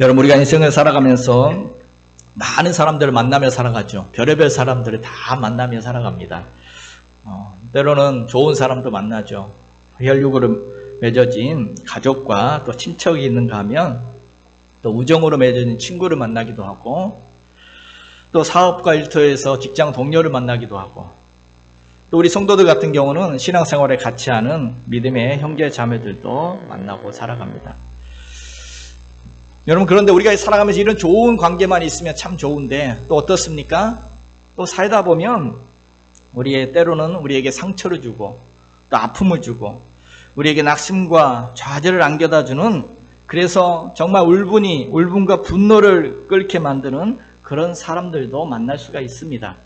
여러분, 우리가 인생을 살아가면서 많은 사람들을 만나며 살아가죠. 별의별 사람들을 다 만나며 살아갑니다. 때로는 좋은 사람도 만나죠. 혈육으로 맺어진 가족과 또 친척이 있는가 하면 또 우정으로 맺어진 친구를 만나기도 하고, 또 사업과 일터에서 직장 동료를 만나기도 하고, 또 우리 성도들 같은 경우는 신앙생활에 같이 하는 믿음의 형제 자매들도 만나고 살아갑니다. 여러분, 그런데 우리가 살아가면서 이런 좋은 관계만 있으면 참 좋은데 또 어떻습니까? 또 살다 보면 때로는 우리에게 상처를 주고 또 아픔을 주고 우리에게 낙심과 좌절을 안겨다 주는, 그래서 정말 울분과 분노를 끓게 만드는 그런 사람들도 만날 수가 있습니다.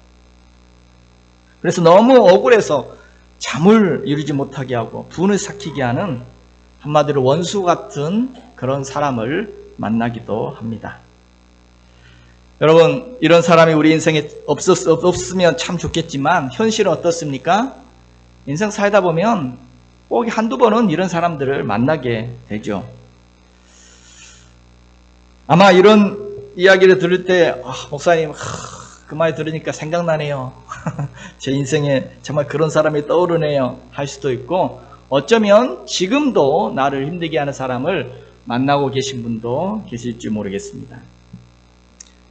그래서 너무 억울해서 잠을 이루지 못하게 하고 분을 삭히게 하는, 한마디로 원수 같은 그런 사람을 만나기도 합니다. 여러분, 이런 사람이 우리 인생에 없으면 참 좋겠지만 현실은 어떻습니까? 인생 살다 보면 꼭 한두 번은 이런 사람들을 만나게 되죠. 아마 이런 이야기를 들을 때 목사님, 그 말 들으니까 생각나네요. 제 인생에 정말 그런 사람이 떠오르네요 할 수도 있고, 어쩌면 지금도 나를 힘들게 하는 사람을 만나고 계신 분도 계실지 모르겠습니다.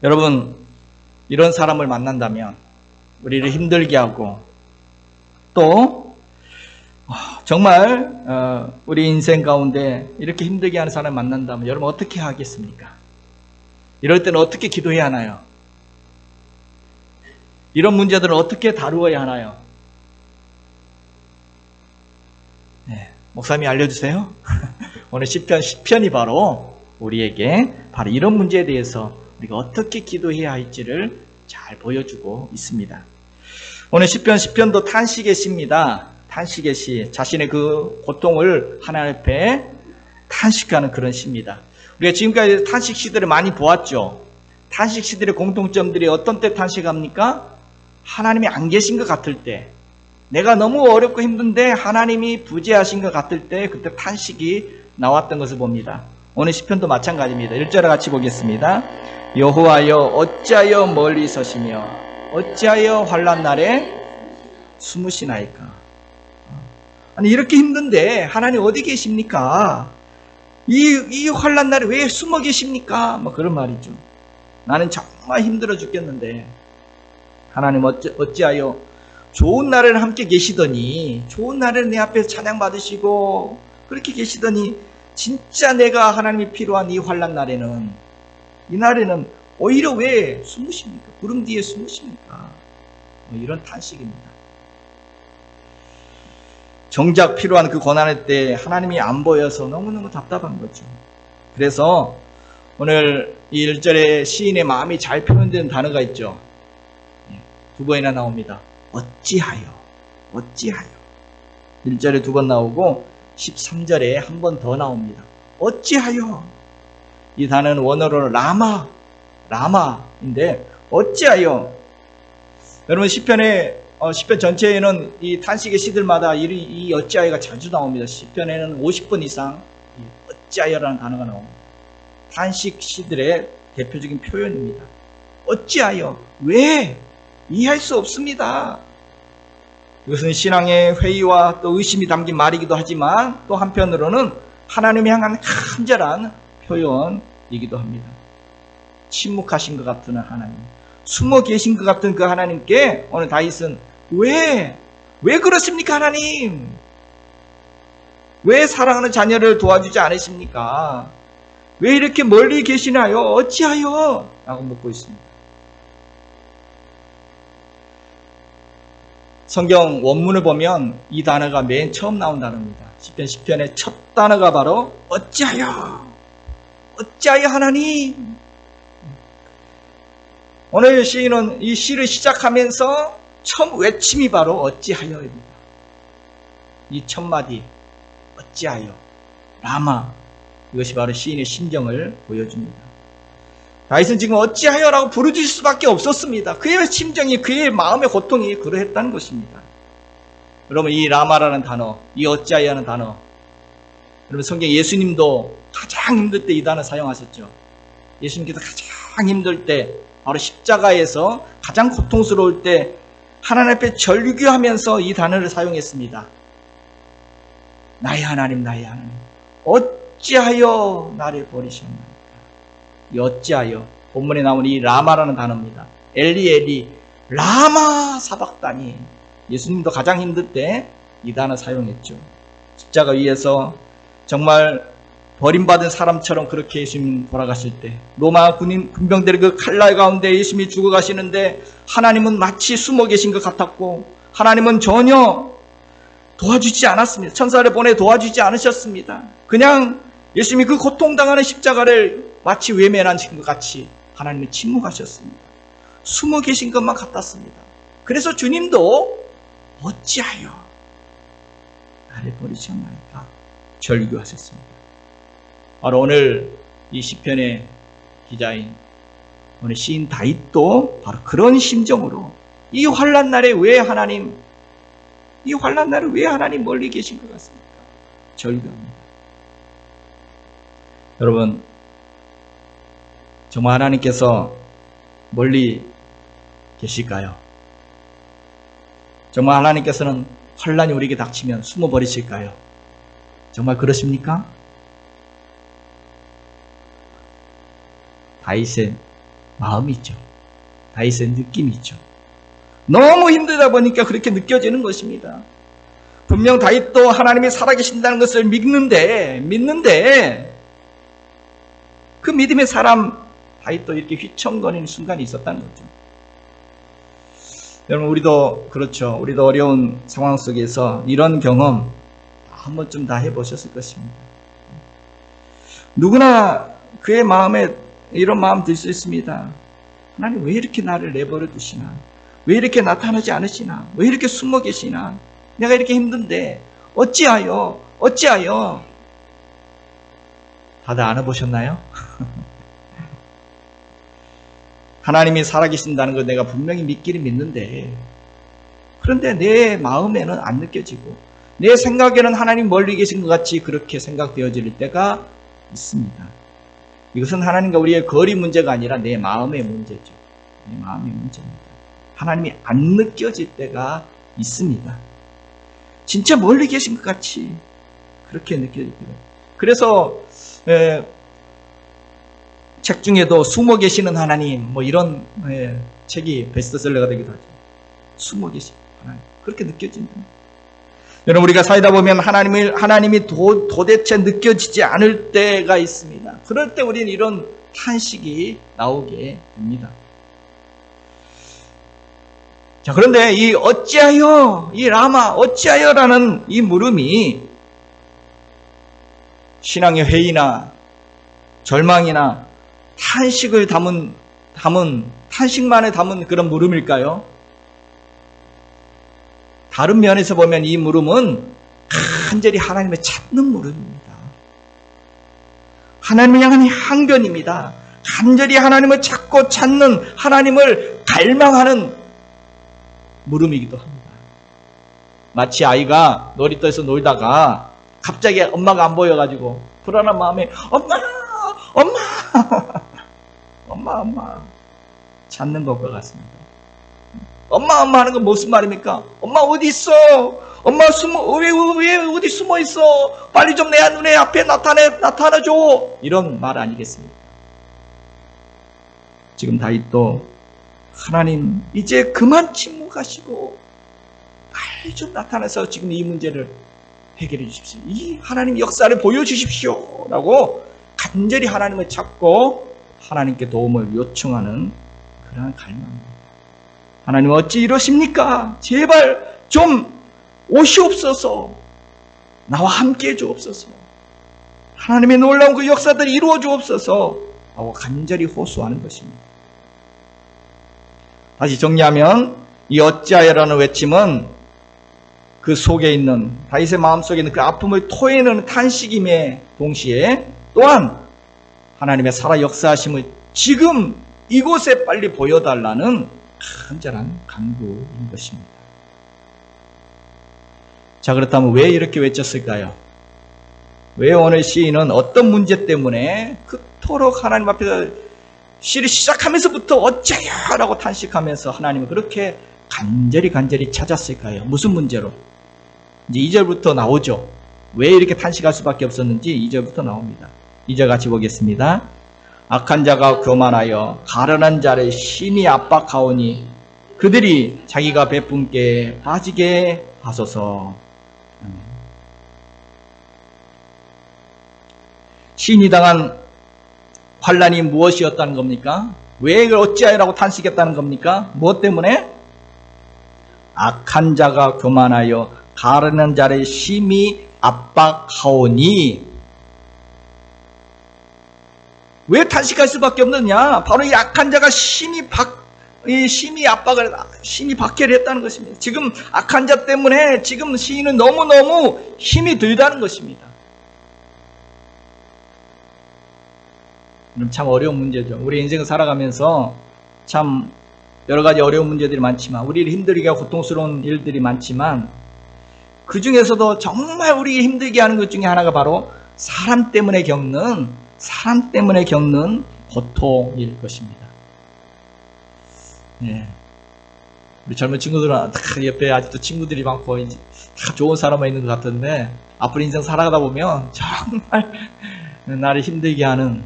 여러분, 이런 사람을 만난다면 우리를 힘들게 하고 또 정말 우리 인생 가운데 이렇게 힘들게 하는 사람을 만난다면 여러분 어떻게 하겠습니까? 이럴 때는 어떻게 기도해야 하나요? 이런 문제들을 어떻게 다루어야 하나요? 네, 목사님이 알려주세요. 오늘 시편이 바로 우리에게 바로 이런 문제에 대해서 우리가 어떻게 기도해야 할지를 잘 보여주고 있습니다. 오늘 시편도 탄식의 시입니다. 탄식의 시, 자신의 그 고통을 하나님 앞에 탄식하는 그런 시입니다. 우리가 지금까지 탄식 시들을 많이 보았죠. 탄식 시들의 공통점들이 어떤 때 탄식합니까? 하나님이 안 계신 것 같을 때, 내가 너무 어렵고 힘든데 하나님이 부재하신 것 같을 때, 그때 탄식이 나왔던 것을 봅니다. 오늘 시편도 마찬가지입니다. 1절을 같이 보겠습니다. 여호와여 어찌하여 멀리 서시며 어찌하여 환난 날에 숨으시나이까. 아니, 이렇게 힘든데 하나님 어디 계십니까? 이 환난 날에 왜 숨어 계십니까? 그런 말이죠. 나는 정말 힘들어 죽겠는데 하나님 어찌하여 좋은 날에는 함께 계시더니, 좋은 날에는 내 앞에서 찬양 받으시고 그렇게 계시더니 진짜 내가 하나님이 필요한 이 환난 날에는, 이 날에는 오히려 왜 숨으십니까? 구름 뒤에 숨으십니까? 이런 탄식입니다. 정작 필요한 그 고난의 때 하나님이 안 보여서 너무너무 답답한 거죠. 그래서 오늘 이 1절에 시인의 마음이 잘 표현된 단어가 있죠. 두 번이나 나옵니다. 어찌하여. 1절에 두 번 나오고 13절에 한 번 더 나옵니다. 어찌하여. 이 단어는 원어로 라마인데 어찌하여. 여러분, 시편 전체에는 이 탄식의 시들마다 이 어찌하여가 자주 나옵니다. 시편에는 50번 이상 이 어찌하여라는 단어가 나옵니다. 탄식 시들의 대표적인 표현입니다. 어찌하여. 왜? 이해할 수 없습니다. 이것은 신앙의 회의와 또 의심이 담긴 말이기도 하지만 또 한편으로는 하나님을 향한 간절한 표현이기도 합니다. 침묵하신 것 같은 하나님, 숨어 계신 것 같은 그 하나님께 오늘 다윗은 왜 그렇습니까? 하나님, 왜 사랑하는 자녀를 도와주지 않으십니까? 왜 이렇게 멀리 계시나요? 어찌하여? 라고 묻고 있습니다. 성경 원문을 보면 이 단어가 맨 처음 나온 단어입니다. 시편의 첫 단어가 바로 어찌하여 하나님. 오늘 시인은 이 시를 시작하면서 처음 외침이 바로 어찌하여입니다. 이 첫 마디 어찌하여, 라마, 이것이 바로 시인의 심정을 보여줍니다. 다윗은 지금 어찌하여라고 부르짖을 수밖에 없었습니다. 그의 심정이, 그의 마음의 고통이 그러했다는 것입니다. 여러분, 이 라마라는 단어, 이 어찌하여라는 단어, 여러분 성경 예수님도 가장 힘들 때 이 단어 사용하셨죠. 예수님께서 가장 힘들 때, 바로 십자가에서 가장 고통스러울 때 하나님 앞에 절규하면서 이 단어를 사용했습니다. 나의 하나님, 나의 하나님, 어찌하여 나를 버리셨나이까. 이 어찌하여, 본문에 나온 이 라마라는 단어입니다. 엘리 엘리 라마 사박다니. 예수님도 가장 힘들 때 이 단어 사용했죠. 십자가 위에서 정말 버림받은 사람처럼 그렇게 예수님 돌아가실 때, 로마 군병들의 그 칼날 가운데 예수님이 죽어가시는데 하나님은 마치 숨어 계신 것 같았고, 하나님은 전혀 도와주지 않았습니다. 천사를 보내 도와주지 않으셨습니다. 그냥 예수님이 그 고통당하는 십자가를 마치 외면하신 것 같이 하나님은 침묵하셨습니다. 숨어 계신 것만 같았습니다. 그래서 주님도 어찌하여 나를 버리셨나이까 절규하셨습니다. 바로 오늘 이 시편의 기자인 오늘 시인 다윗도 바로 그런 심정으로 이 환난 날에 왜 하나님, 이 환난 날에 왜 하나님 멀리 계신 것 같습니까? 절규합니다. 여러분, 정말 하나님께서 멀리 계실까요? 정말 하나님께서는 환난이 우리에게 닥치면 숨어버리실까요? 정말 그러십니까? 다윗의 마음이죠. 다윗의 느낌이죠. 너무 힘들다 보니까 그렇게 느껴지는 것입니다. 분명 다윗도 하나님이 살아계신다는 것을 믿는데 그 믿음의 사람 다윗도 이렇게 휘청거리는 순간이 있었다는 거죠. 여러분, 우리도 그렇죠. 우리도 어려운 상황 속에서 이런 경험 한 번쯤 다 해보셨을 것입니다. 누구나 그의 마음에 이런 마음 들 수 있습니다. 하나님 왜 이렇게 나를 내버려 두시나? 왜 이렇게 나타나지 않으시나? 왜 이렇게 숨어 계시나? 내가 이렇게 힘든데 어찌하여? 다들 안아보셨나요? 하나님이 살아계신다는 걸 내가 분명히 믿기는 믿는데, 그런데 내 마음에는 안 느껴지고 내 생각에는 하나님 멀리 계신 것 같이 그렇게 생각되어질 때가 있습니다. 이것은 하나님과 우리의 거리 문제가 아니라 내 마음의 문제죠. 내 마음의 문제입니다. 하나님이 안 느껴질 때가 있습니다. 진짜 멀리 계신 것 같이 그렇게 느껴질 때가. 그래서 책 중에도 숨어 계시는 하나님, 뭐 이런 책이 베스트셀러가 되기도 하죠. 숨어 계신 하나님, 그렇게 느껴진다. 여러분, 우리가 살다 보면 하나님이 도대체 느껴지지 않을 때가 있습니다. 그럴 때 우리는 이런 탄식이 나오게 됩니다. 자, 그런데 이 어찌하여, 이 라마, 어찌하여라는 이 물음이 신앙의 회의나 절망이나 탄식을 탄식만에 담은 그런 물음일까요? 다른 면에서 보면 이 물음은 간절히 하나님을 찾는 물음입니다. 하나님을 향한 항변입니다. 간절히 하나님을 찾고 찾는, 하나님을 갈망하는 물음이기도 합니다. 마치 아이가 놀이터에서 놀다가 갑자기 엄마가 안 보여가지고 불안한 마음에 엄마 찾는 것과 같습니다. 엄마 하는 건 무슨 말입니까? 엄마 어디 있어? 엄마 왜 어디 숨어 있어? 빨리 좀 내 눈에 앞에 나타나줘. 이런 말 아니겠습니까? 지금 다윗도 하나님 이제 그만 침묵하시고 빨리 좀 나타나서 지금 이 문제를 해결해 주십시오. 이 하나님 역사를 보여주십시오. 라고 간절히 하나님을 찾고 하나님께 도움을 요청하는 그러한 갈망입니다. 하나님 어찌 이러십니까? 제발 좀 오시옵소서. 나와 함께 해주옵소서. 하나님의 놀라운 그 역사들을 이루어 주옵소서 하고 간절히 호소하는 것입니다. 다시 정리하면 이 어찌하여라는 외침은 그 속에 있는, 다윗의 마음속에 있는 그 아픔을 토해내는 탄식임에 동시에 또한 하나님의 살아 역사하심을 지금 이곳에 빨리 보여달라는 간절한 간구인 것입니다. 자, 그렇다면 왜 이렇게 외쳤을까요? 왜 오늘 시인은 어떤 문제 때문에 그토록 하나님 앞에서 시를 시작하면서부터 어째요? 라고 탄식하면서 하나님을 그렇게 간절히 찾았을까요? 무슨 문제로? 이제 2절부터 나오죠. 왜 이렇게 탄식할 수밖에 없었는지 2절부터 나옵니다. 2절 같이 보겠습니다. 악한 자가 교만하여 가련한 자를 심히 압박하오니 그들이 자기가 베푼 게 빠지게 하소서. 시인이 당한 환난이 무엇이었다는 겁니까? 왜 이걸 어찌하여라고 탄식했다는 겁니까? 무엇 때문에? 악한 자가 교만하여 가르는 자를 심히 압박하오니. 왜 탄식할 수밖에 없느냐? 바로 이 악한 자가 심히 박해를 했다는 것입니다. 지금 악한 자 때문에 지금 시인은 너무너무 힘이 들다는 것입니다. 참 어려운 문제죠. 우리 인생을 살아가면서 참 여러 가지 어려운 문제들이 많지만, 우리를 힘들게 하고 고통스러운 일들이 많지만, 그 중에서도 정말 우리를 힘들게 하는 것 중에 하나가 바로 사람 때문에 겪는 고통일 것입니다. 예. 우리 젊은 친구들은 옆에 아직도 친구들이 많고 다 좋은 사람만 있는 것 같은데, 앞으로 인생 살아가다 보면 정말 나를 힘들게 하는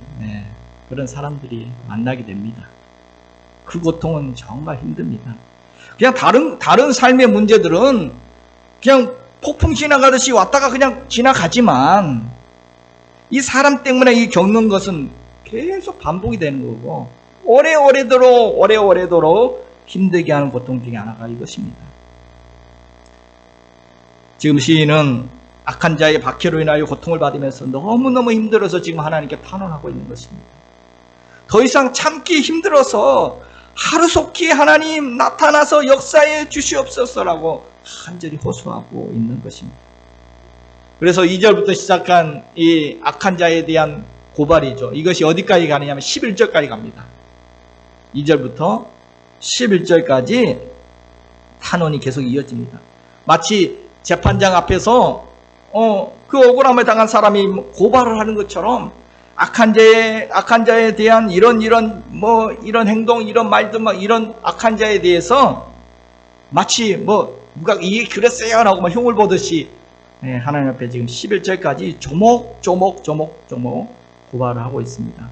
그런 사람들이 만나게 됩니다. 그 고통은 정말 힘듭니다. 그냥 다른 삶의 문제들은 그냥 폭풍 지나가듯이 왔다가 그냥 지나가지만, 이 사람 때문에 이 겪는 것은 계속 반복이 되는 거고, 오래오래도록 힘들게 하는 고통 중에 하나가 이것입니다. 지금 시인은 악한 자의 박해로 인하여 고통을 받으면서 너무너무 힘들어서 지금 하나님께 탄원하고 있는 것입니다. 더 이상 참기 힘들어서 하루속히 하나님 나타나서 역사해 주시옵소서라고 간절히 호소하고 있는 것입니다. 그래서 2절부터 시작한 이 악한 자에 대한 고발이죠. 이것이 어디까지 가느냐면 11절까지 갑니다. 2절부터 11절까지 탄원이 계속 이어집니다. 마치 재판장 앞에서 그 억울함을 당한 사람이 고발을 하는 것처럼 악한 자에 대한 이런 행동, 이런 말들, 이런 악한 자에 대해서 마치 누가 이게 그랬어요라고 흉을 보듯이 하나님 앞에 지금 11절까지 조목조목 고발을 하고 있습니다.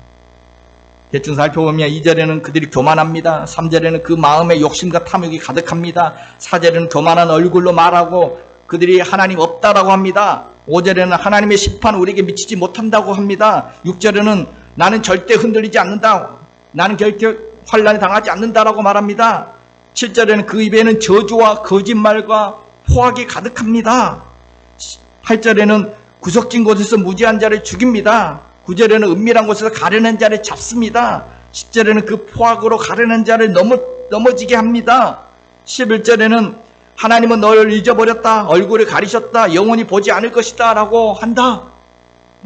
대충 살펴보면 2절에는 그들이 교만합니다. 3절에는 그 마음에 욕심과 탐욕이 가득합니다. 4절에는 교만한 얼굴로 말하고 그들이 하나님 없다라고 합니다. 5절에는 하나님의 심판 우리에게 미치지 못한다고 합니다. 6절에는 나는 절대 흔들리지 않는다. 나는 결코 환난에 당하지 않는다라고 말합니다. 7절에는 그 입에는 저주와 거짓말과 포악이 가득합니다. 8절에는 구석진 곳에서 무지한 자를 죽입니다. 9절에는 은밀한 곳에서 가려낸 자를 잡습니다. 10절에는 그 포악으로 가려낸 자를 넘어지게 합니다. 11절에는 하나님은 너를 잊어버렸다, 얼굴을 가리셨다, 영원히 보지 않을 것이다 라고 한다.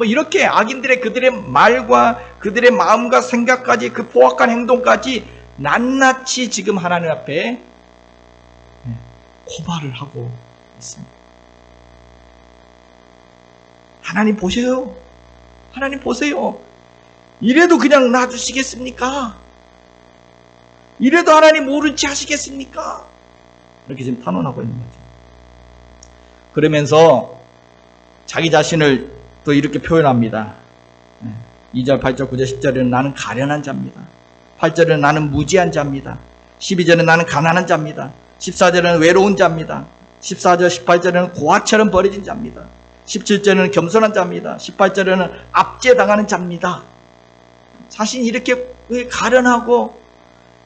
이렇게 악인들의 그들의 말과 그들의 마음과 생각까지, 그 포악한 행동까지 낱낱이 지금 하나님 앞에 고발을 하고 있습니다. 하나님 보세요. 하나님 보세요. 이래도 그냥 놔두시겠습니까? 이래도 하나님 모른 체 하시겠습니까? 이렇게 지금 탄원하고 있는 거죠. 그러면서 자기 자신을 또 이렇게 표현합니다. 2절, 8절, 9절, 10절에는 나는 가련한 자입니다. 8절에는 나는 무지한 자입니다. 12절에는 나는 가난한 자입니다. 14절에는 외로운 자입니다. 14절, 18절에는 고아처럼 버려진 자입니다. 17절에는 겸손한 자입니다. 18절에는 압제당하는 자입니다. 자신이 이렇게 가련하고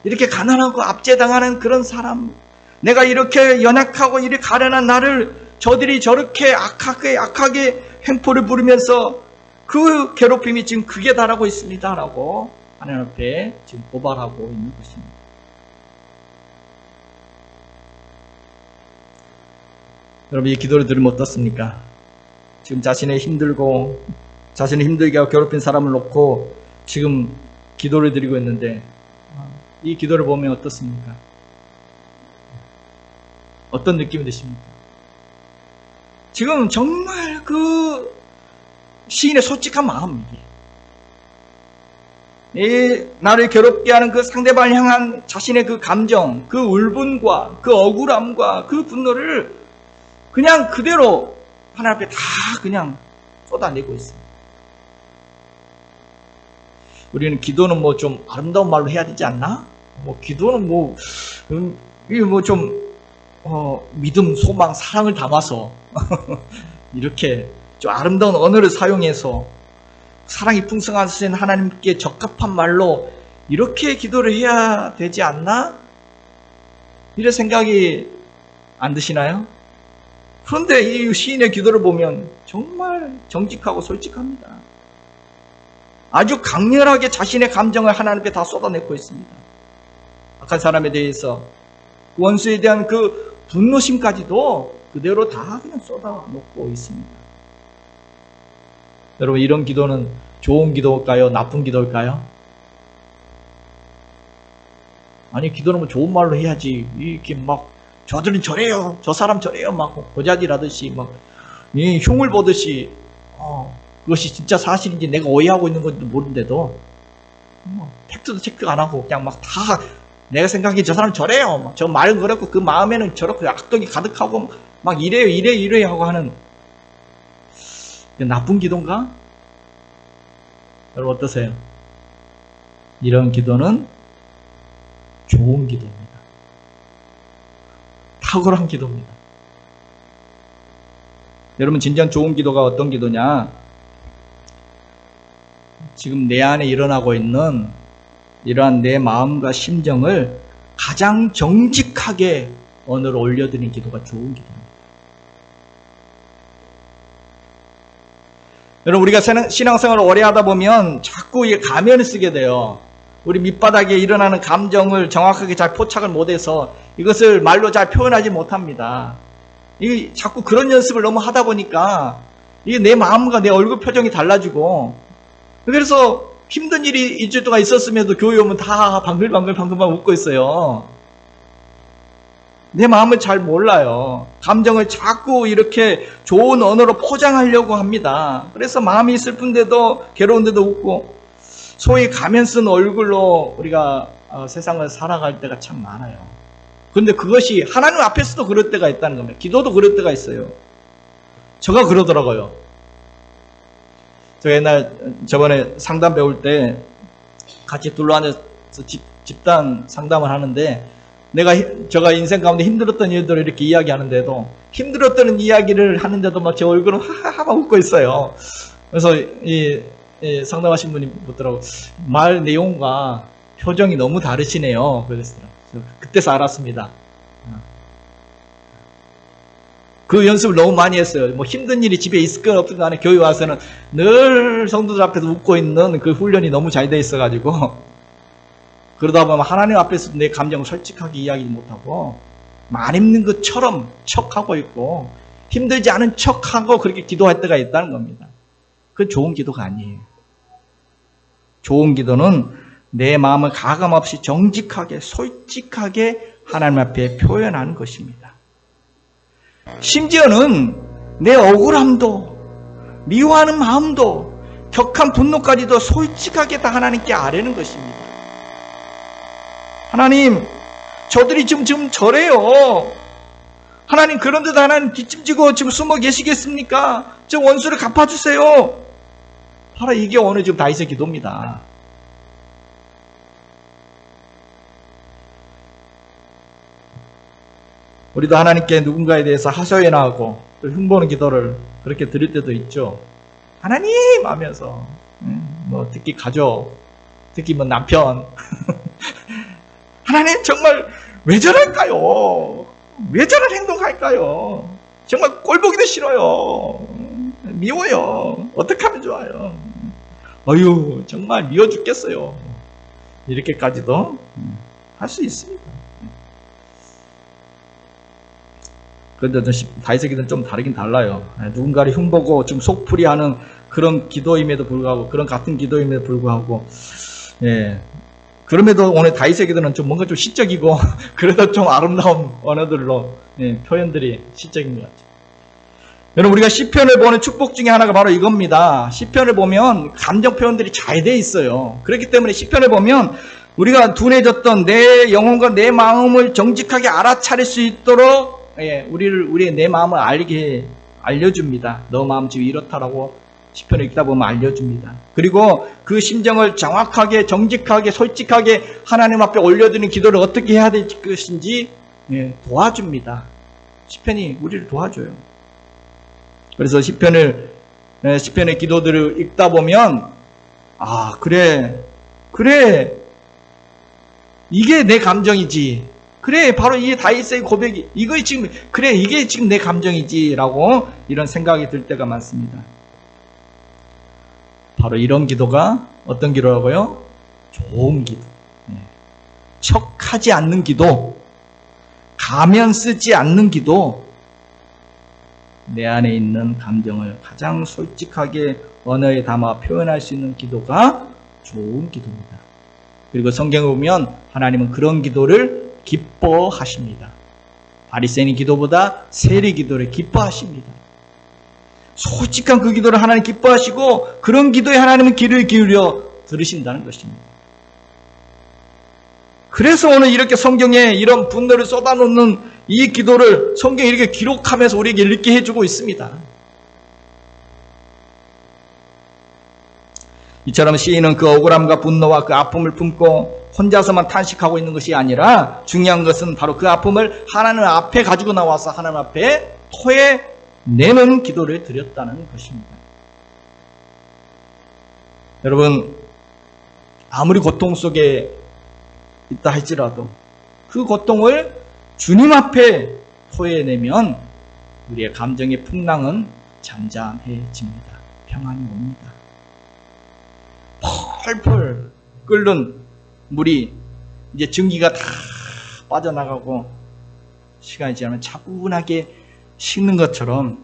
이렇게 가난하고 압제당하는 그런 사람, 내가 이렇게 연약하고 이렇게 가련한 나를 저들이 저렇게 악하게 횡포를 부르면서 그 괴롭힘이 지금 극에 달하고 있습니다 라고 하나님 앞에 지금 고발하고 있는 것입니다. 여러분, 이 기도를 들으면 어떻습니까? 지금 자신을 힘들게 하고 괴롭힌 사람을 놓고 지금 기도를 드리고 있는데, 이 기도를 보면 어떻습니까? 어떤 느낌이 드십니까? 지금 정말 그 시인의 솔직한 마음이 나를 괴롭게 하는 그 상대방을 향한 자신의 그 감정, 그 울분과 그 억울함과 그 분노를 그냥 그대로 하나님 앞에 다 그냥 쏟아내고 있습니다. 우리는 기도는 뭐 좀 아름다운 말로 해야 되지 않나? 기도는 믿음, 소망, 사랑을 담아서 이렇게 좀 아름다운 언어를 사용해서 사랑이 풍성하신 하나님께 적합한 말로 이렇게 기도를 해야 되지 않나? 이런 생각이 안 드시나요? 그런데 이 시인의 기도를 보면 정말 정직하고 솔직합니다. 아주 강렬하게 자신의 감정을 하나님께 다 쏟아내고 있습니다. 악한 사람에 대해서 원수에 대한 그 분노심까지도 그대로 다 그냥 쏟아놓고 있습니다. 여러분, 이런 기도는 좋은 기도일까요? 나쁜 기도일까요? 아니, 기도는 뭐 좋은 말로 해야지. 이렇게 막 저들은 저래요, 저 사람 저래요, 막 고자질하듯이 막 흉을 보듯이 그것이 진짜 사실인지 내가 오해하고 있는 건지도 모르는데도 팩트도 체크 안 하고 그냥 막 다 내가 생각하기에 저 사람 저래요, 저 말은 그렇고 그 마음에는 저렇게 악독이 가득하고 막 이래요 하고 하는 나쁜 기도인가? 여러분 어떠세요? 이런 기도는 좋은 기도입니다. 탁월한 기도입니다. 여러분, 진정 좋은 기도가 어떤 기도냐? 지금 내 안에 일어나고 있는 이러한 내 마음과 심정을 가장 정직하게 언어로 올려드리는 기도가 좋은 기도입니다. 여러분, 우리가 신앙생활을 오래 하다 보면 자꾸 가면을 쓰게 돼요. 우리 밑바닥에 일어나는 감정을 정확하게 잘 포착을 못해서 이것을 말로 잘 표현하지 못합니다. 자꾸 그런 연습을 너무 하다 보니까 이게 내 마음과 내 얼굴 표정이 달라지고, 그래서 힘든 일이 일주일 동안 있었음에도 교회 오면 다 방글방글 웃고 있어요. 내 마음을 잘 몰라요. 감정을 자꾸 이렇게 좋은 언어로 포장하려고 합니다. 그래서 마음이 슬픈데도 괴로운데도 웃고, 소위 가면 쓴 얼굴로 우리가 세상을 살아갈 때가 참 많아요. 그런데 그것이 하나님 앞에서도 그럴 때가 있다는 겁니다. 기도도 그럴 때가 있어요. 제가 그러더라고요. 저번에 상담 배울 때 같이 둘러앉아서 집단 상담을 하는데, 제가 인생 가운데 힘들었던 일들을 이렇게 이야기하는데도, 힘들었던 이야기를 하는데도 막 제 얼굴은 하하하 막 웃고 있어요. 그래서 상담하신 분이 묻더라고, 말 내용과 표정이 너무 다르시네요. 그랬어요. 그때서 알았습니다. 그 연습을 너무 많이 했어요. 뭐 힘든 일이 집에 있을 건 없든 간에 교회 와서는 늘 성도들 앞에서 웃고 있는 그 훈련이 너무 잘 돼 있어가지고, 그러다 보면 하나님 앞에서도 내 감정을 솔직하게 이야기 못하고 안 힘든 것처럼 척하고 있고 힘들지 않은 척하고 그렇게 기도할 때가 있다는 겁니다. 그건 좋은 기도가 아니에요. 좋은 기도는 내 마음을 가감없이 정직하게 솔직하게 하나님 앞에 표현하는 것입니다. 심지어는 내 억울함도 미워하는 마음도 격한 분노까지도 솔직하게 다 하나님께 아뢰는 것입니다. 하나님, 저들이 지금 저래요. 하나님, 그런데도 하나님 뒷짐지고 지금 숨어 계시겠습니까? 저 원수를 갚아주세요. 바로 이게 오늘 지금 다윗의 기도입니다. 우리도 하나님께 누군가에 대해서 하소연하고 하고 또 흉보는 기도를 그렇게 드릴 때도 있죠. 하나님 하면서 뭐 특히 가족, 특히 뭐 남편 하나님 정말 왜 저럴까요? 왜 저런 행동할까요? 정말 꼴보기도 싫어요. 미워요. 어떻게 하면 좋아요? 어휴, 정말 미워 죽겠어요. 이렇게까지도 할 수 있습니다. 그런데 다윗의 기도는 좀 다르긴 달라요. 누군가를 흉보고 좀 속풀이하는 그런 기도임에도 불구하고, 그런 같은 기도임에도 불구하고, 그럼에도 오늘 다윗의 기도는 좀 뭔가 좀 시적이고 그래도 좀 아름다운 언어들로 표현들이 시적인 것 같아요. 여러분, 우리가 시편을 보는 축복 중에 하나가 바로 이겁니다. 시편을 보면 감정 표현들이 잘 돼 있어요. 그렇기 때문에 시편을 보면 우리가 둔해졌던 내 영혼과 내 마음을 정직하게 알아차릴 수 있도록 우리의 내 마음을 알려줍니다. 너 마음 지금 이렇다라고 시편을 읽다 보면 알려줍니다. 그리고 그 심정을 정확하게, 정직하게, 솔직하게 하나님 앞에 올려드리는 기도를 어떻게 해야 될 것인지 도와줍니다. 시편이 우리를 도와줘요. 그래서 시편의 기도들을 읽다 보면, 아, 그래. 이게 내 감정이지. 그래, 바로 이게 다윗의 고백이, 이게 지금 내 감정이지. 라고 이런 생각이 들 때가 많습니다. 바로 이런 기도가 어떤 기도라고요? 좋은 기도. 척하지 않는 기도. 가면 쓰지 않는 기도. 내 안에 있는 감정을 가장 솔직하게 언어에 담아 표현할 수 있는 기도가 좋은 기도입니다. 그리고 성경에 보면 하나님은 그런 기도를 기뻐하십니다. 바리새인 기도보다 세리 기도를 기뻐하십니다. 솔직한 그 기도를 하나님 기뻐하시고 그런 기도에 하나님은 귀를 기울여 들으신다는 것입니다. 그래서 오늘 이렇게 성경에 이런 분노를 쏟아놓는 이 기도를 성경에 이렇게 기록하면서 우리에게 읽게 해주고 있습니다. 이처럼 시인은 그 억울함과 분노와 그 아픔을 품고 혼자서만 탄식하고 있는 것이 아니라 중요한 것은 바로 그 아픔을 하나님 앞에 가지고 나와서 하나님 앞에 토해내는 기도를 드렸다는 것입니다. 여러분, 아무리 고통 속에 있다 할지라도 그 고통을 주님 앞에 토해내면 우리의 감정의 풍랑은 잠잠해집니다. 평안이 옵니다. 펄펄 끓는 물이 이제 증기가 다 빠져나가고 시간이 지나면 차분하게 식는 것처럼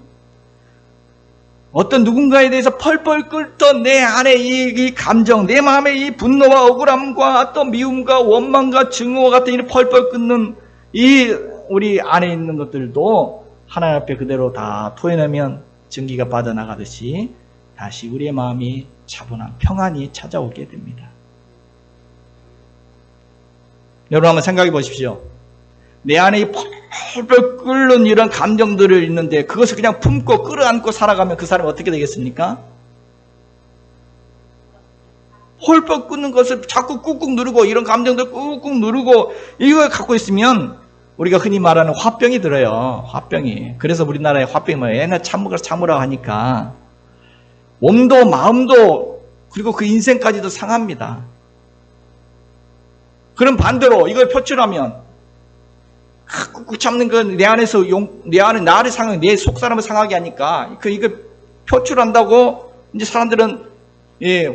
어떤 누군가에 대해서 펄펄 끓던 내 안에 이 감정, 내 마음의 이 분노와 억울함과 또 미움과 원망과 증오와 같은 이 펄펄 끓는 이 우리 안에 있는 것들도 하나님 앞에 그대로 다 토해내면 증기가 빠져나가듯이 다시 우리의 마음이 차분한 평안이 찾아오게 됩니다. 여러분 한번 생각해 보십시오. 내 안에 이 펄펄 끓는 이런 감정들을 있는데 그것을 그냥 품고 끌어안고 살아가면 그 사람이 어떻게 되겠습니까? 펄펄 끓는 것을 자꾸 꾹꾹 누르고 이런 감정들 꾹꾹 누르고 이걸 갖고 있으면 우리가 흔히 말하는 화병이 들어요. 화병이. 그래서 우리나라의 화병이 뭐예요? 옛날 참으라고 하니까 몸도 마음도 그리고 그 인생까지도 상합니다. 그럼 반대로 이걸 표출하면 꾹꾹 참는 건 내 안에서 내 안에 나를 상하게, 내 속 사람을 상하게 하니까 이걸 표출한다고 이제 사람들은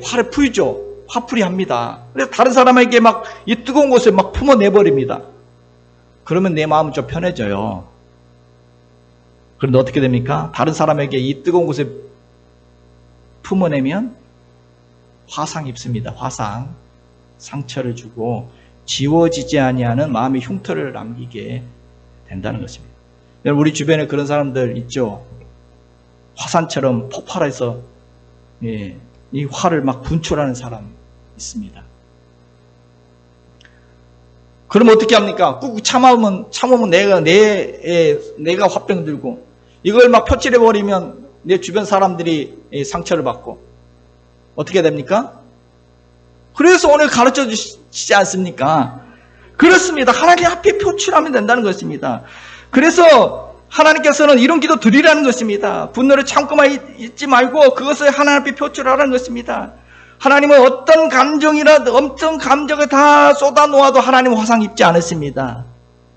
화를 풀죠. 화풀이 합니다. 그래서 다른 사람에게 막 이 뜨거운 것을 막 품어내 버립니다. 그러면 내 마음은 좀 편해져요. 그런데 어떻게 됩니까? 다른 사람에게 이 뜨거운 것을 품어내면 화상 입습니다. 화상. 상처를 주고 지워지지 아니하는 마음의 흉터를 남기게 된다는 것입니다. 여러분, 우리 주변에 그런 사람들 있죠? 화산처럼 폭발해서 이 화를 막 분출하는 사람 있습니다. 그럼 어떻게 합니까? 꾹꾹 참으면 내가 화병 들고 이걸 막 표출해버리면 내 주변 사람들이 상처를 받고 어떻게 됩니까? 그래서 오늘 가르쳐 주시지 않습니까? 그렇습니다. 하나님 앞에 표출하면 된다는 것입니다. 그래서 하나님께서는 이런 기도 드리라는 것입니다. 분노를 참고만 있지 말고 그것을 하나님 앞에 표출하라는 것입니다. 하나님은 어떤 감정이라도 어떤 감정을 다 쏟아놓아도 하나님은 화상 입지 않으십니다.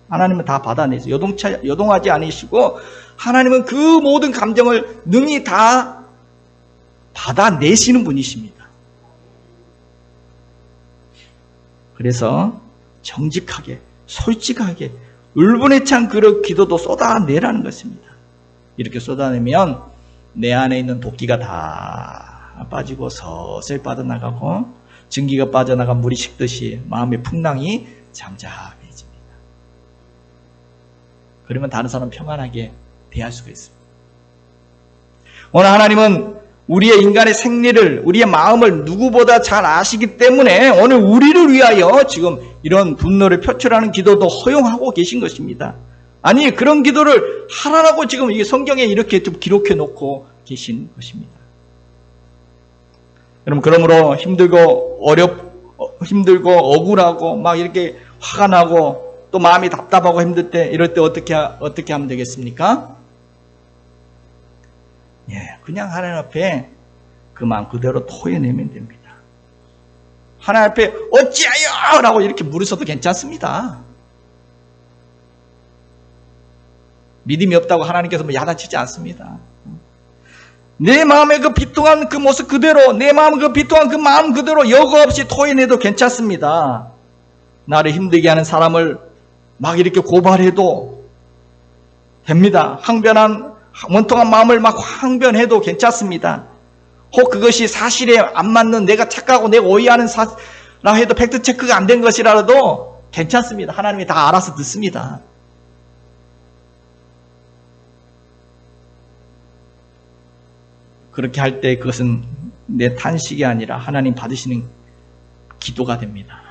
하나님은 다 받아내죠. 요동하지 않으시고 하나님은 그 모든 감정을 능히 다 받아내시는 분이십니다. 그래서 정직하게, 솔직하게, 울분에 찬 그 기도도 쏟아내라는 것입니다. 이렇게 쏟아내면 내 안에 있는 도끼가 다 빠지고 서슬 빠져나가고 증기가 빠져나간 물이 식듯이 마음의 풍랑이 잠잠해집니다. 그러면 다른 사람 평안하게 대할 수가 있습니다. 오늘 하나님은 우리의 인간의 생리를, 우리의 마음을 누구보다 잘 아시기 때문에 오늘 우리를 위하여 지금 이런 분노를 표출하는 기도도 허용하고 계신 것입니다. 아니, 그런 기도를 하라고 지금 이 성경에 이렇게 좀 기록해 놓고 계신 것입니다. 여러분, 그러므로 힘들고 억울하고 막 이렇게 화가 나고 또 마음이 답답하고 힘들 때, 이럴 때 어떻게 하면 되겠습니까? 그냥 하나님 앞에 그 마음 그대로 토해내면 됩니다. 하나님 앞에 어찌하여! 라고 이렇게 물으셔도 괜찮습니다. 믿음이 없다고 하나님께서 뭐 야단치지 않습니다. 내 마음의 그 비통한 그 모습 그대로, 내 마음 그 비통한 그 마음 그대로 여과 없이 토해내도 괜찮습니다. 나를 힘들게 하는 사람을 막 이렇게 고발해도 됩니다. 원통한 마음을 막 항변해도 괜찮습니다. 혹 그것이 사실에 안 맞는, 내가 착각하고 내가 오해하는 라 해도 팩트체크가 안 된 것이라도 괜찮습니다. 하나님이 다 알아서 듣습니다. 그렇게 할 때 그것은 내 탄식이 아니라 하나님 받으시는 기도가 됩니다.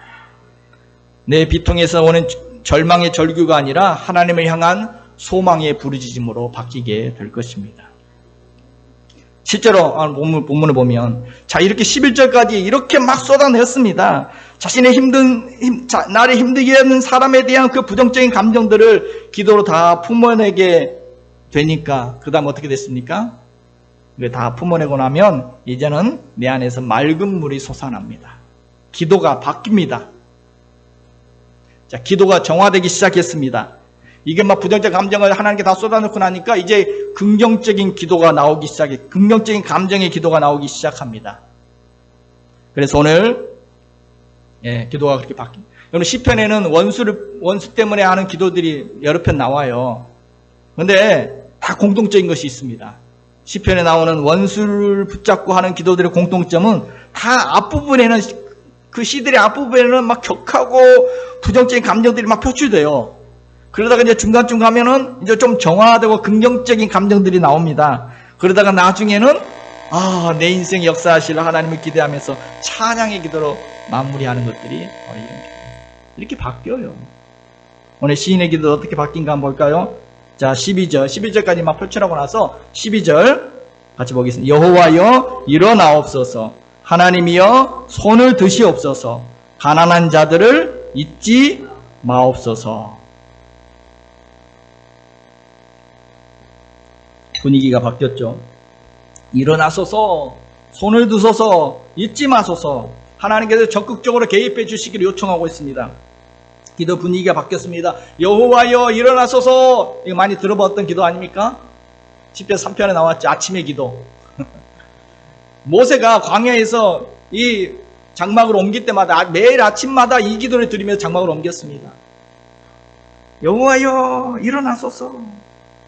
내 비통에서 오는 절망의 절규가 아니라 하나님을 향한 소망의 부르짖음으로 바뀌게 될 것입니다. 실제로 본문을 보면 이렇게 11절까지 이렇게 막 쏟아냈습니다. 자신의 나를 힘들게 하는 사람에 대한 그 부정적인 감정들을 기도로 다 품어내게 되니까 그 다음 어떻게 됐습니까? 다 품어내고 나면 이제는 내 안에서 맑은 물이 솟아납니다. 기도가 바뀝니다. 기도가 정화되기 시작했습니다. 이게 막 부정적 감정을 하나님께 다 쏟아놓고 나니까 이제 긍정적인 기도가 나오기 긍정적인 감정의 기도가 나오기 시작합니다. 그래서 오늘 기도가 그렇게 바뀝니다. 여러분, 시편에는 원수 때문에 하는 기도들이 여러 편 나와요. 그런데 다 공통적인 것이 있습니다. 시편에 나오는 원수를 붙잡고 하는 기도들의 공통점은 다 앞부분에는, 그 시들의 앞부분에는 막 격하고 부정적인 감정들이 막 표출돼요. 그러다가 이제 중간쯤 가면은 이제 좀 정화되고 긍정적인 감정들이 나옵니다. 그러다가 나중에는 내 인생 역사하실 하나님을 기대하면서 찬양의 기도로 마무리하는 것들이 이렇게 바뀌어요. 오늘 시인의 기도 어떻게 바뀐가 한번 볼까요? 12절까지 막 표출하고 나서 12절 같이 보겠습니다. 여호와여 일어나옵소서, 하나님이여 손을 드시옵소서, 가난한 자들을 잊지 마옵소서. 분위기가 바뀌었죠. 일어나소서, 손을 드소서, 잊지 마소서. 하나님께서 적극적으로 개입해 주시기를 요청하고 있습니다. 기도 분위기가 바뀌었습니다. 여호와여 일어나소서. 이거 많이 들어봤던 기도 아닙니까? 10편 3편에 나왔죠. 아침의 기도. 모세가 광야에서 이 장막을 옮길 때마다 매일 아침마다 이 기도를 드리면서 장막을 옮겼습니다. 여호와여 일어나소서,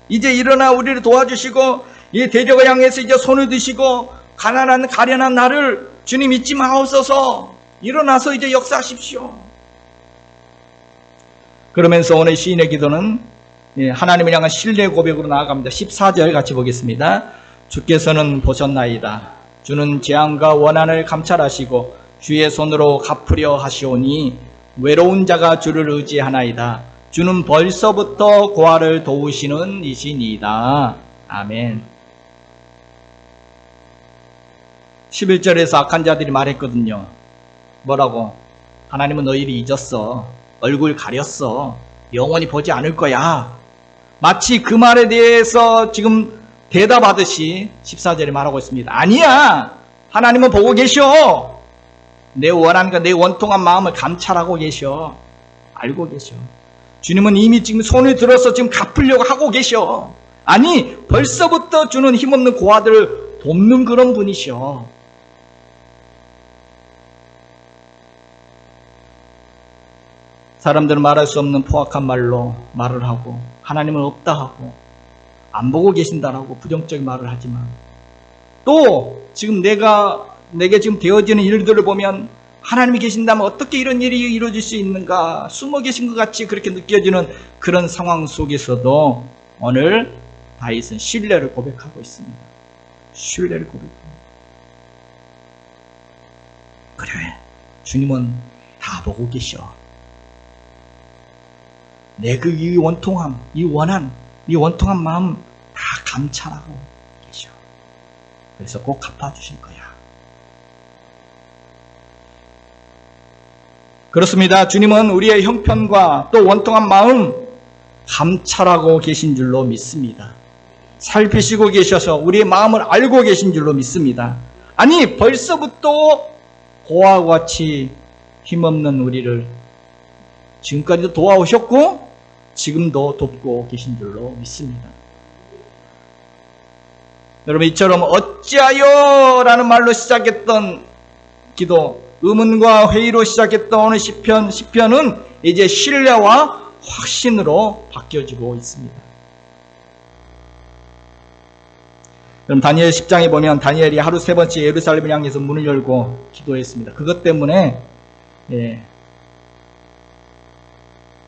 이제 일어나 우리를 도와주시고 이 대적을 향해서 이제 손을 드시고 가련한 나를 주님 잊지 마옵소서. 일어나서 이제 역사하십시오. 그러면서 오늘 시인의 기도는 하나님을 향한 신뢰 고백으로 나아갑니다. 14절 같이 보겠습니다. 주께서는 보셨나이다. 주는 재앙과 원한을 감찰하시고 주의 손으로 갚으려 하시오니 외로운 자가 주를 의지하나이다. 주는 벌써부터 고아를 도우시는 이시니이다. 아멘. 11절에서 악한 자들이 말했거든요. 뭐라고? 하나님은 너희를 잊었어. 얼굴 가렸어. 영원히 보지 않을 거야. 마치 그 말에 대해서 지금 대답하듯이 14절에 말하고 있습니다. 아니야. 하나님은 보고 계셔. 내 원한과 내 원통한 마음을 감찰하고 계셔. 알고 계셔. 주님은 이미 지금 손을 들어서 지금 갚으려고 하고 계셔. 아니, 벌써부터 주는 힘없는 고아들을 돕는 그런 분이셔. 사람들은 말할 수 없는 포악한 말로 말을 하고 하나님은 없다 하고 안 보고 계신다라고 부정적인 말을 하지만 또 지금 내게 지금 되어지는 일들을 보면 하나님이 계신다면 어떻게 이런 일이 이루어질 수 있는가, 숨어 계신 것 같이 그렇게 느껴지는 그런 상황 속에서도 오늘 다윗은 신뢰를 고백하고 있습니다. 신뢰를 고백합니다. 그래, 주님은 다 보고 계셔. 내 그 이 원통함, 이 원통한 마음 다 감찰하고 계셔. 그래서 꼭 갚아주실 거야. 그렇습니다. 주님은 우리의 형편과 또 원통한 마음 감찰하고 계신 줄로 믿습니다. 살피시고 계셔서 우리의 마음을 알고 계신 줄로 믿습니다. 아니, 벌써부터 고아와 같이 힘없는 우리를 지금까지도 도와오셨고 지금도 돕고 계신 줄로 믿습니다. 여러분, 이처럼 어찌하여 라는 말로 시작했던 기도, 의문과 회의로 시작했던 오늘 시편은 이제 신뢰와 확신으로 바뀌어지고 있습니다. 그럼 다니엘 10장에 보면 다니엘이 하루 3번째 예루살렘을 향해서 문을 열고 기도했습니다. 그것 때문에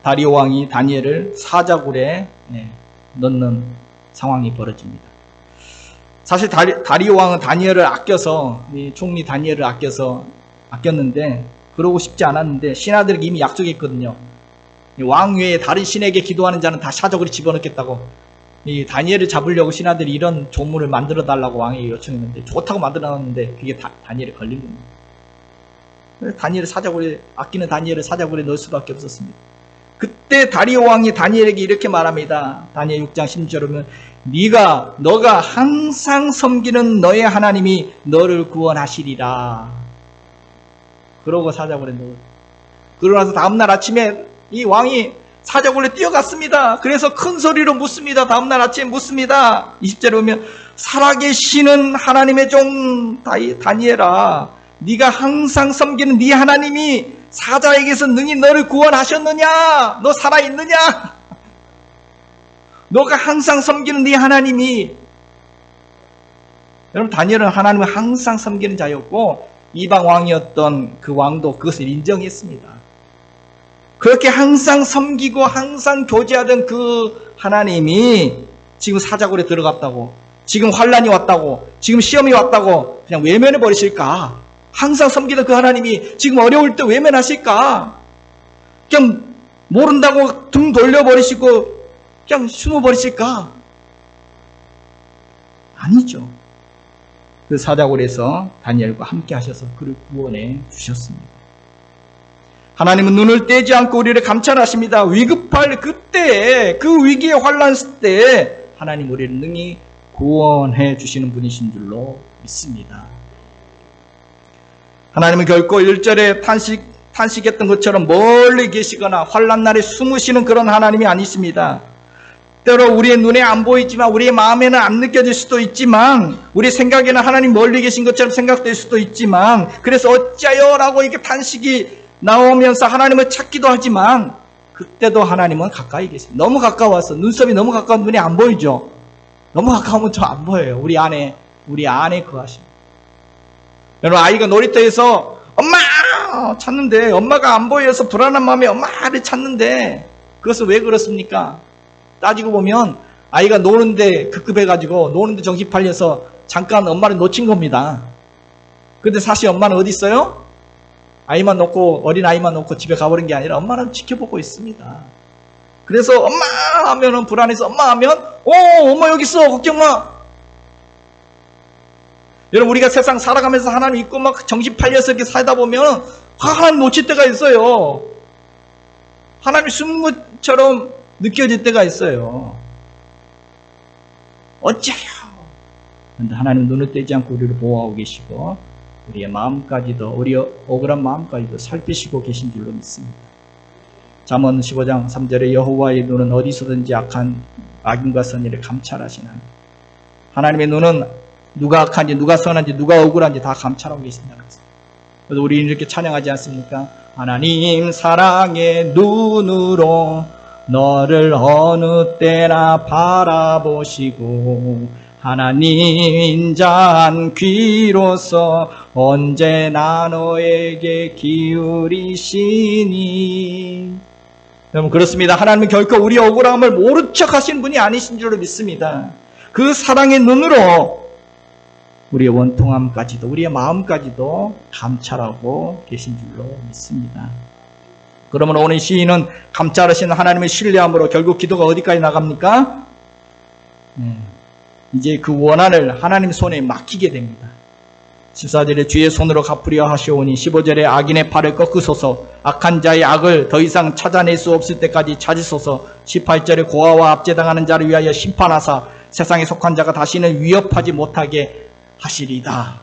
다리오 왕이 다니엘을 사자굴에 넣는 상황이 벌어집니다. 사실 다리오 왕은 다니엘을 아껴서, 총리 다니엘을 아꼈는데 그러고 싶지 않았는데 신하들에게 이미 약속했거든요. 왕 외에 다른 신에게 기도하는 자는 다 사자굴에 집어넣겠다고. 이 다니엘을 잡으려고 신하들이 이런 조문을 만들어 달라고 왕에게 요청했는데 좋다고 만들어놨는데 그게 다니엘에 걸린 겁니다. 다니엘을 아끼는 다니엘을 사자굴에 넣을 수밖에 없었습니다. 그때 다리오 왕이 다니엘에게 이렇게 말합니다. 다니엘 6장 16절에 보면 너가 항상 섬기는 너의 하나님이 너를 구원하시리라. 그러고 사자굴에 넣어. 그러고 나서 다음날 아침에 이 왕이 사자굴에 뛰어갔습니다. 그래서 큰 소리로 묻습니다. 다음날 아침에 묻습니다. 20절에 보면 살아계시는 하나님의 종 다니엘아, 네가 항상 섬기는 네 하나님이 사자에게서 능히 너를 구원하셨느냐? 너 살아있느냐? 너가 항상 섬기는 네 하나님이. 여러분, 다니엘은 하나님을 항상 섬기는 자였고 이방 왕이었던 그 왕도 그것을 인정했습니다. 그렇게 항상 섬기고 항상 교제하던 그 하나님이 지금 사자굴에 들어갔다고, 지금 환란이 왔다고, 지금 시험이 왔다고 그냥 외면해 버리실까? 항상 섬기던 그 하나님이 지금 어려울 때 외면하실까? 그냥 모른다고 등 돌려버리시고 그냥 숨어버리실까? 아니죠. 그 사자굴에서 다니엘과 함께 하셔서 그를 구원해 주셨습니다. 하나님은 눈을 떼지 않고 우리를 감찰하십니다. 위급할 그때에, 그 위기에 환란했을 때 하나님 우리를 능히 구원해 주시는 분이신 줄로 믿습니다. 하나님은 결코 1절에 탄식했던 것처럼 멀리 계시거나 환란날에 숨으시는 그런 하나님이 아니십니다. 때로 우리의 눈에 안 보이지만 우리의 마음에는 안 느껴질 수도 있지만 우리 생각에는 하나님 멀리 계신 것처럼 생각될 수도 있지만 그래서 어찌하여 라고 이렇게 탄식이 나오면서 하나님을 찾기도 하지만 그때도 하나님은 가까이 계십니다. 너무 가까워서 눈썹이 너무 가까운 눈이 안 보이죠. 너무 가까우면 저 안 보여요. 우리 안에 거하십니다. 여러분, 아이가 놀이터에서 엄마 찾는데 엄마가 안 보여서 불안한 마음에 엄마를 찾는데 그것은 왜 그렇습니까? 따지고 보면 아이가 노는데 급급해가지고 노는데 정신 팔려서 잠깐 엄마를 놓친 겁니다. 근데 사실 엄마는 어디 있어요? 아이만 놓고, 어린 아이만 놓고 집에 가버린 게 아니라 엄마는 지켜보고 있습니다. 그래서 엄마 하면은 불안해서 엄마 하면 엄마 여기 있어 걱정 마. 여러분, 우리가 세상 살아가면서 하나님 있고 막 정신 팔려서 이렇게 살다 보면 하나님 놓칠 때가 있어요. 하나님 숨은 것처럼 느껴질 때가 있어요. 어째요? 그런데 하나님 눈을 떼지 않고 우리를 보호하고 계시고 우리의 마음까지도, 우리의 억울한 마음까지도 살피시고 계신 줄로 믿습니다. 잠언 15장 3절에 여호와의 눈은 어디서든지 악인과 선의를 감찰하시나니, 하나님의 눈은 누가 악한지 누가 선한지 누가 억울한지 다 감찰하고 계신다는 것입니다. 그래서 우리는 이렇게 찬양하지 않습니까? 하나님 사랑의 눈으로 너를 어느 때나 바라보시고 하나님 인자한 귀로서 언제나 너에게 기울이시니. 여러분, 그렇습니다. 하나님은 결코 우리의 억울함을 모른 척 하신 분이 아니신 줄로 믿습니다. 그 사랑의 눈으로 우리의 원통함까지도, 우리의 마음까지도 감찰하고 계신 줄로 믿습니다. 그러면 오늘 시인은 감찰하신 하나님의 신뢰함으로 결국 기도가 어디까지 나갑니까? 이제 그 원한을 하나님 손에 맡기게 됩니다. 14절에 주의 손으로 갚으려 하시오니, 15절에 악인의 팔을 꺾으소서, 악한 자의 악을 더 이상 찾아낼 수 없을 때까지 찾으소서, 18절에 고아와 압제당하는 자를 위하여 심판하사 세상에 속한 자가 다시는 위협하지 못하게 하시리다.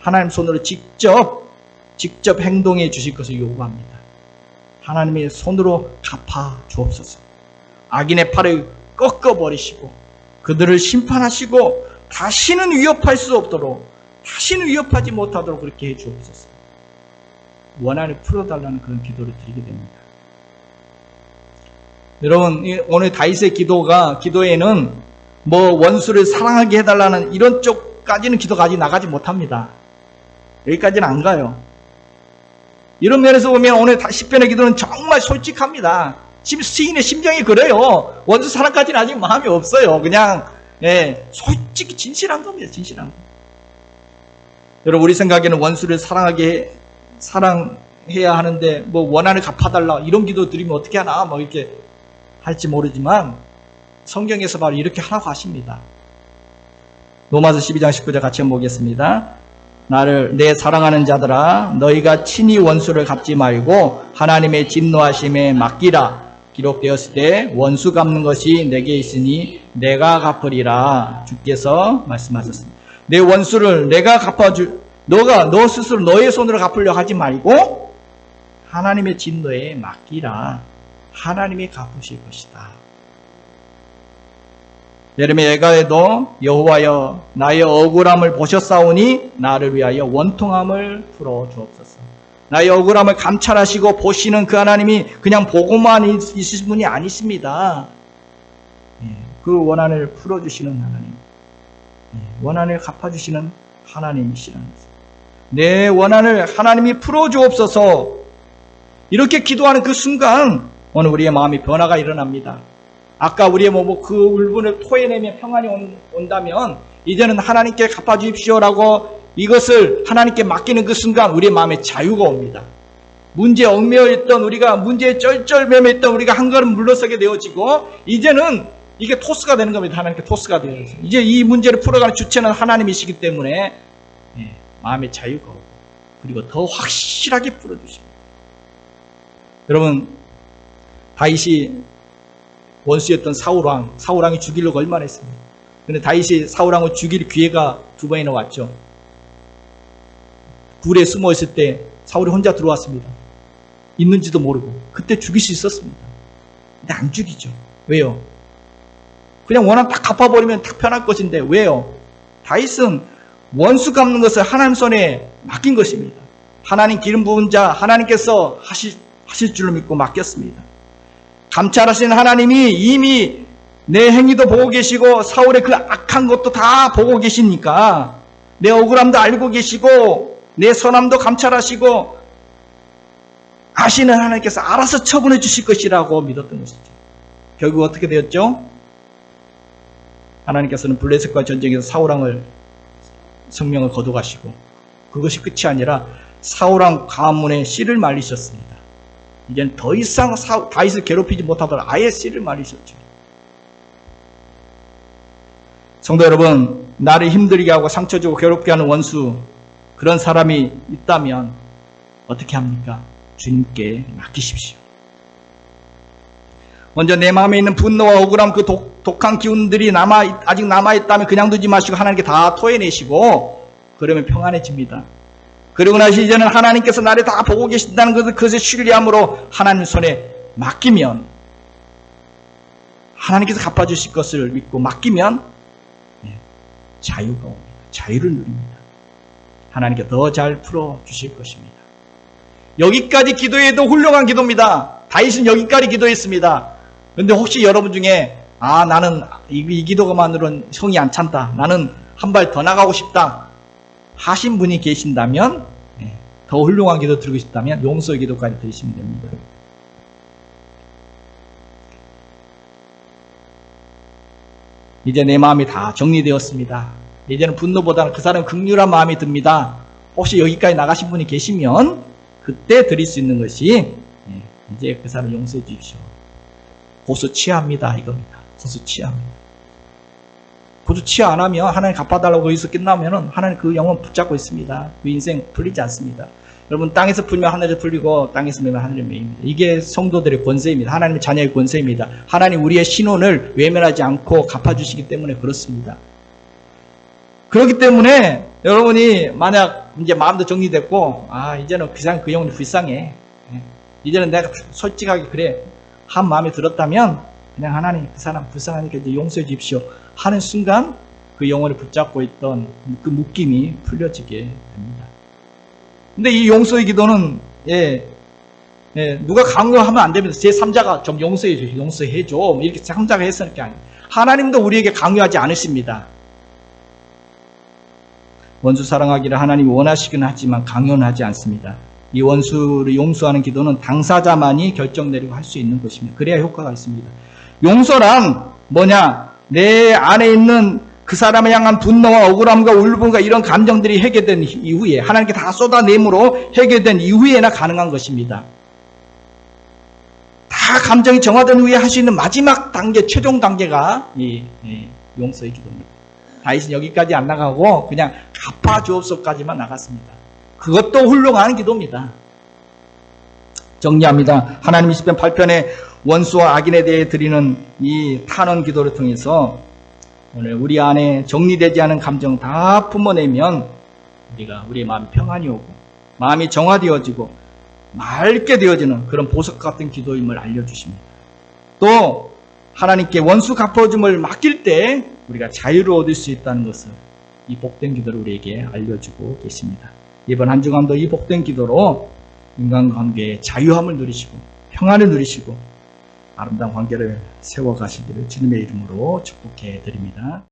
하나님 손으로 직접 행동해 주실 것을 요구합니다. 하나님의 손으로 갚아 주옵소서. 악인의 팔을 꺾어버리시고 그들을 심판하시고 다시는 위협할 수 없도록, 다시는 위협하지 못하도록 그렇게 해 주옵소서. 원한을 풀어달라는 그런 기도를 드리게 됩니다. 여러분, 오늘 다윗의 기도에는 뭐 원수를 사랑하게 해달라는 이런 쪽까지는 기도가 아직 나가지 못합니다. 여기까지는 안 가요. 이런 면에서 보면 오늘 시편의 기도는 정말 솔직합니다. 시인의 심정이 그래요. 원수 사랑까지는 아직 마음이 없어요. 그냥 솔직히 진실한 겁니다. 진실한 거. 여러분, 우리 생각에는 원수를 사랑해야 하는데 뭐 원한을 갚아달라 이런 기도 드리면 어떻게 하나 뭐 이렇게 할지 모르지만 성경에서 바로 이렇게 하라고 하십니다. 로마서 12장 19절 같이 한번 보겠습니다. 나를 내 사랑하는 자들아, 너희가 친히 원수를 갚지 말고 하나님의 진노하심에 맡기라. 기록되었을 때 원수 갚는 것이 내게 있으니 내가 갚으리라. 주께서 말씀하셨습니다. 내 원수를 내가 너 스스로 너의 손으로 갚으려 하지 말고 하나님의 진노에 맡기라. 하나님이 갚으실 것이다. 예레미야 예가에도 여호와여 나의 억울함을 보셨사오니 나를 위하여 원통함을 풀어 주옵소서. 나의 억울함을 감찰하시고 보시는 그 하나님이 그냥 보고만 있으신 분이 아니십니다. 그 원한을 풀어주시는 하나님, 원한을 갚아주시는 하나님이시라는 것입니다. 내 원한을 하나님이 풀어주옵소서. 이렇게 기도하는 그 순간 오늘 우리의 마음이 변화가 일어납니다. 아까 우리의 그 울분을 토해내며 평안이 온다면 이제는 하나님께 갚아주십시오라고 이것을 하나님께 맡기는 그 순간 우리의 마음에 자유가 옵니다. 문제에 얽매여있던 우리가, 문제에 쩔쩔매매했던 우리가 한 걸음 물러서게 되어지고 이제는 이게 토스가 되는 겁니다. 하나님께 토스가 되어요. 이제 이 문제를 풀어가는 주체는 하나님이시기 때문에 마음의 자유가 오고 그리고 더 확실하게 풀어주십니다. 여러분, 다윗이 원수였던 사울왕이 죽이려고 얼마나 했습니까? 그런데 다윗이 사울왕을 죽일 기회가 두 번이나 왔죠. 굴에 숨어 있을 때 사울이 혼자 들어왔습니다. 있는지도 모르고 그때 죽일 수 있었습니다. 근데 안 죽이죠. 왜요? 그냥 원한 딱 갚아버리면 딱 편할 것인데 왜요? 다윗은 원수 갚는 것을 하나님 손에 맡긴 것입니다. 하나님 기름 부은 자 하나님께서 하실 줄로 믿고 맡겼습니다. 감찰하시는 하나님이 이미 내 행위도 보고 계시고 사울의 그 악한 것도 다 보고 계시니까 내 억울함도 알고 계시고 내 선함도 감찰하시고 아시는 하나님께서 알아서 처분해 주실 것이라고 믿었던 것이죠. 결국 어떻게 되었죠? 하나님께서는 블레셋과 전쟁에서 사울왕을 성명을 거둬가시고 그것이 끝이 아니라 사울왕 가문에 씨를 말리셨습니다. 이제는 더 이상 다윗을 괴롭히지 못하도록 아예 씨를 말리셨죠. 성도 여러분, 나를 힘들게 하고 상처 주고 괴롭게 하는 원수, 그런 사람이 있다면 어떻게 합니까? 주님께 맡기십시오. 먼저 내 마음에 있는 분노와 억울함, 그 독한 기운들이 아직 남아있다면 그냥 두지 마시고 하나님께 다 토해내시고 그러면 평안해집니다. 그리고 나서 이제는 하나님께서 나를 다 보고 계신다는 것을 그것을 신뢰함으로 하나님 손에 맡기면 하나님께서 갚아주실 것을 믿고 맡기면 자유가 옵니다. 자유를 누립니다. 하나님께 더 잘 풀어주실 것입니다. 여기까지 기도해도 훌륭한 기도입니다. 다윗은 여기까지 기도했습니다. 그런데 혹시 여러분 중에 나는 이 기도만으로는 성이 안 찬다. 나는 한 발 더 나가고 싶다. 하신 분이 계신다면 더 훌륭한 기도 드리고 싶다면 용서의 기도까지 드리시면 됩니다. 이제 내 마음이 다 정리되었습니다. 이제는 분노보다는 그 사람 극률한 마음이 듭니다. 혹시 여기까지 나가신 분이 계시면 그때 드릴 수 있는 것이 이제 그 사람 용서해 주십시오. 고수 취합니다. 이겁니다. 고수 취합니다. 고수 취하 안 하면 하나님 갚아달라고 거기서 끝나면은 하나님 그 영혼 붙잡고 있습니다. 그 인생 풀리지 않습니다. 여러분 땅에서 풀면 하늘에서 풀리고 땅에서 매면 하늘에 매입니다. 이게 성도들의 권세입니다. 하나님의 자녀의 권세입니다. 하나님 우리의 신혼을 외면하지 않고 갚아주시기 때문에 그렇습니다. 그렇기 때문에 여러분이 만약 이제 마음도 정리됐고 이제는 그 사람 그 영혼이 불쌍해. 이제는 내가 솔직하게 그래 한 마음에 들었다면 그냥 하나님 그 사람 불쌍하니까 이제 용서해 주십시오 하는 순간 그 영혼을 붙잡고 있던 그 묶임이 풀려지게 됩니다. 근데 이 용서의 기도는 누가 강요하면 안 됩니다. 제3자가 좀 용서해 줘 이렇게 3자가 했을 게 아니에요. 하나님도 우리에게 강요하지 않으십니다. 원수 사랑하기를 하나님이 원하시긴 하지만 강요는 하지 않습니다. 이 원수를 용서하는 기도는 당사자만이 결정 내리고 할 수 있는 것입니다. 그래야 효과가 있습니다. 용서란 뭐냐? 내 안에 있는 그 사람을 향한 분노와 억울함과 울분과 이런 감정들이 해결된 이후에 하나님께 다 쏟아내므로 해결된 이후에나 가능한 것입니다. 다 감정이 정화된 후에 할 수 있는 마지막 단계, 최종 단계가 이 용서의 기도입니다. 다윗은 여기까지 안 나가고 그냥 갚아주옵소까지만 나갔습니다. 그것도 훌륭한 기도입니다. 정리합니다. 하나님이 시편 8편에 원수와 악인에 대해 드리는 이 탄원 기도를 통해서 오늘 우리 안에 정리되지 않은 감정 다 품어내면 우리의 마음이 평안이 오고 마음이 정화되어지고 맑게 되어지는 그런 보석 같은 기도임을 알려주십니다. 또 하나님께 원수 갚아줌을 맡길 때 우리가 자유를 얻을 수 있다는 것을 이 복된 기도를 우리에게 알려주고 계십니다. 이번 한 주간도 이 복된 기도로 인간관계의 자유함을 누리시고 평안을 누리시고 아름다운 관계를 세워가시기를 주님의 이름으로 축복해 드립니다.